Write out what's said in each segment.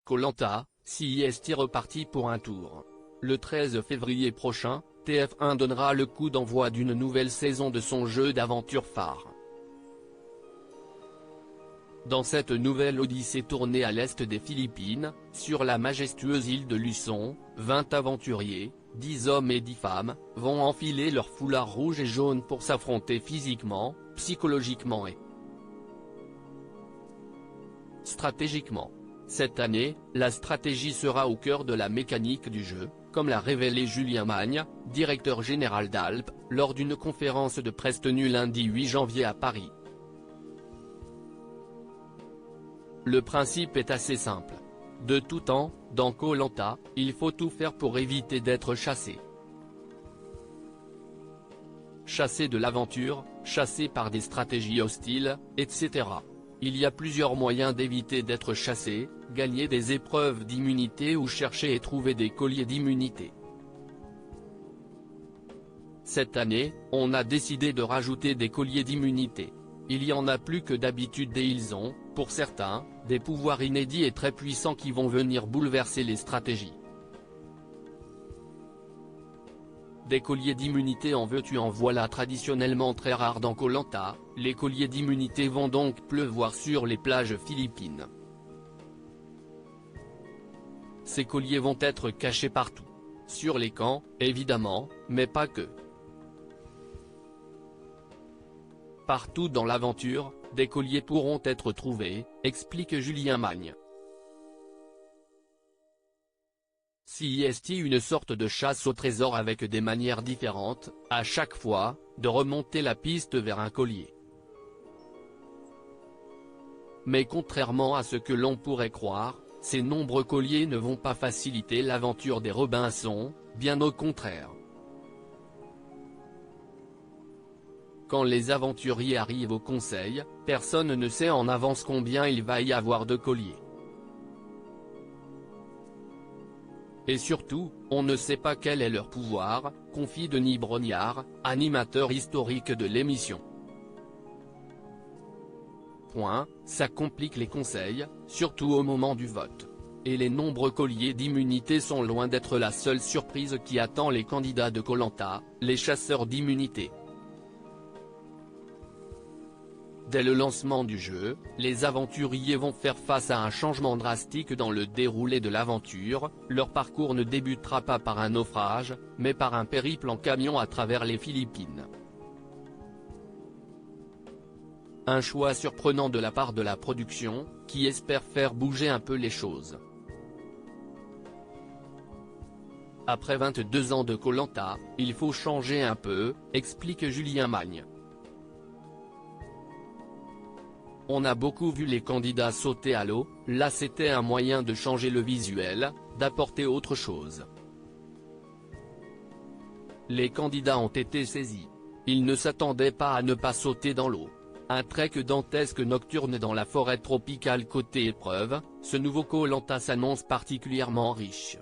Koh-Lanta, CIST reparti pour un tour. Le 13 février prochain, TF1 donnera le coup d'envoi d'une nouvelle saison de son jeu d'aventure phare. Dans cette nouvelle odyssée tournée à l'est des Philippines, sur la majestueuse île de Luçon, 20 aventuriers, 10 hommes et 10 femmes, vont enfiler leur foulard rouge et jaune pour s'affronter physiquement, psychologiquement et stratégiquement. Cette année, la stratégie sera au cœur de la mécanique du jeu, comme l'a révélé Julien Magne, directeur général d'Alp, lors d'une conférence de presse tenue lundi 8 janvier à Paris. Le principe est assez simple. De tout temps, dans Koh-Lanta, il faut tout faire pour éviter d'être chassé. Chassé de l'aventure, chassé par des stratégies hostiles, etc. Il y a plusieurs moyens d'éviter d'être chassé: gagner des épreuves d'immunité ou chercher et trouver des colliers d'immunité. Cette année, on a décidé de rajouter des colliers d'immunité. Il y en a plus que d'habitude et ils ont, pour certains, des pouvoirs inédits et très puissants qui vont venir bouleverser les stratégies. Des colliers d'immunité en veux-tu en voilà traditionnellement très rares dans Koh-Lanta, les colliers d'immunité vont donc pleuvoir sur les plages philippines. Ces colliers vont être cachés partout. Sur les camps, évidemment, mais pas que. Partout dans l'aventure, des colliers pourront être trouvés, explique Julien Magne. CIST une sorte de chasse au trésor avec des manières différentes, à chaque fois, de remonter la piste vers un collier. Mais contrairement à ce que l'on pourrait croire, ces nombreux colliers ne vont pas faciliter l'aventure des Robinson, bien au contraire. Quand les aventuriers arrivent au conseil, personne ne sait en avance combien il va y avoir de colliers. Et surtout, on ne sait pas quel est leur pouvoir, confie Denis Brognard, animateur historique de l'émission. Ça complique les conseils, surtout au moment du vote. Et les nombreux colliers d'immunité sont loin d'être la seule surprise qui attend les candidats de Koh-Lanta, les chasseurs d'immunité. Dès le lancement du jeu, les aventuriers vont faire face à un changement drastique dans le déroulé de l'aventure. Leur parcours ne débutera pas par un naufrage, mais par un périple en camion à travers les Philippines. Un choix surprenant de la part de la production, qui espère faire bouger un peu les choses. Après 22 ans de Koh-Lanta, il faut changer un peu, explique Julien Magne. On a beaucoup vu les candidats sauter à l'eau, là c'était un moyen de changer le visuel, d'apporter autre chose. Les candidats ont été saisis. Ils ne s'attendaient pas à ne pas sauter dans l'eau. Un trek dantesque nocturne dans la forêt tropicale côté épreuve, ce nouveau Koh-Lanta s'annonce particulièrement riche.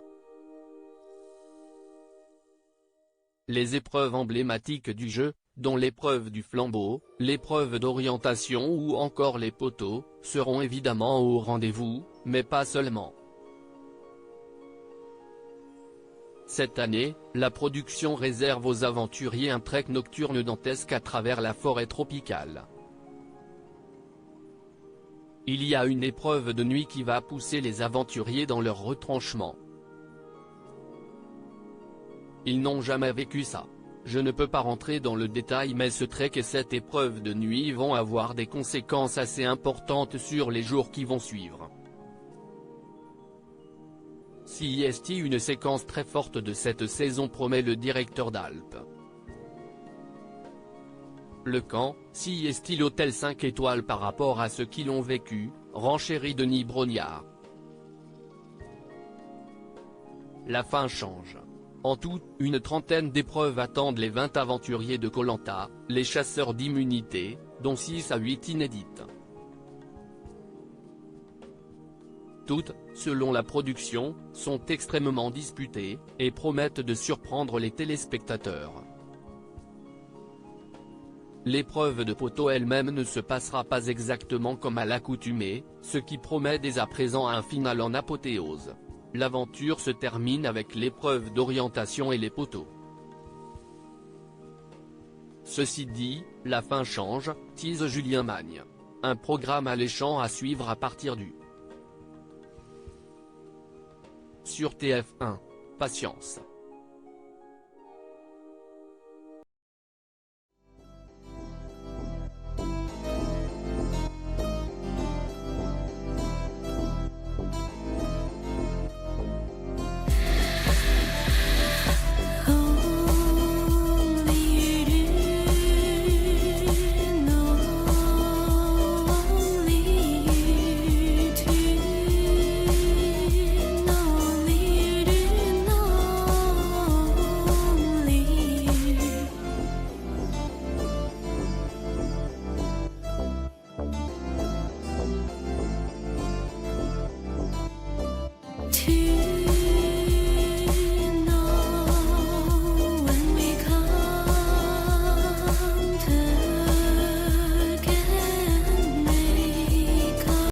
Les épreuves emblématiques du jeu, dont l'épreuve du flambeau, l'épreuve d'orientation ou encore les poteaux, seront évidemment au rendez-vous, mais pas seulement. Cette année, la production réserve aux aventuriers un trek nocturne dantesque à travers la forêt tropicale. Il y a une épreuve de nuit qui va pousser les aventuriers dans leur retranchement. Ils n'ont jamais vécu ça. Je ne peux pas rentrer dans le détail mais ce trek et cette épreuve de nuit vont avoir des conséquences assez importantes sur les jours qui vont suivre. CIST une séquence très forte de cette saison promet le directeur d'Alp. Le camp, CIST l'hôtel 5 étoiles par rapport à ceux qui l'ont vécu, renchérit Denis Brognard. La fin change. En tout, une trentaine d'épreuves attendent les 20 aventuriers de Koh-Lanta, les chasseurs d'immunité, dont 6 à 8 inédites. Toutes, selon la production, sont extrêmement disputées, et promettent de surprendre les téléspectateurs. L'épreuve de poteau elle-même ne se passera pas exactement comme à l'accoutumée, ce qui promet dès à présent un final en apothéose. L'aventure se termine avec l'épreuve d'orientation et les poteaux. Ceci dit, la fin change, tease Julien Magne. Un programme alléchant à suivre à partir du sur TF1. Patience.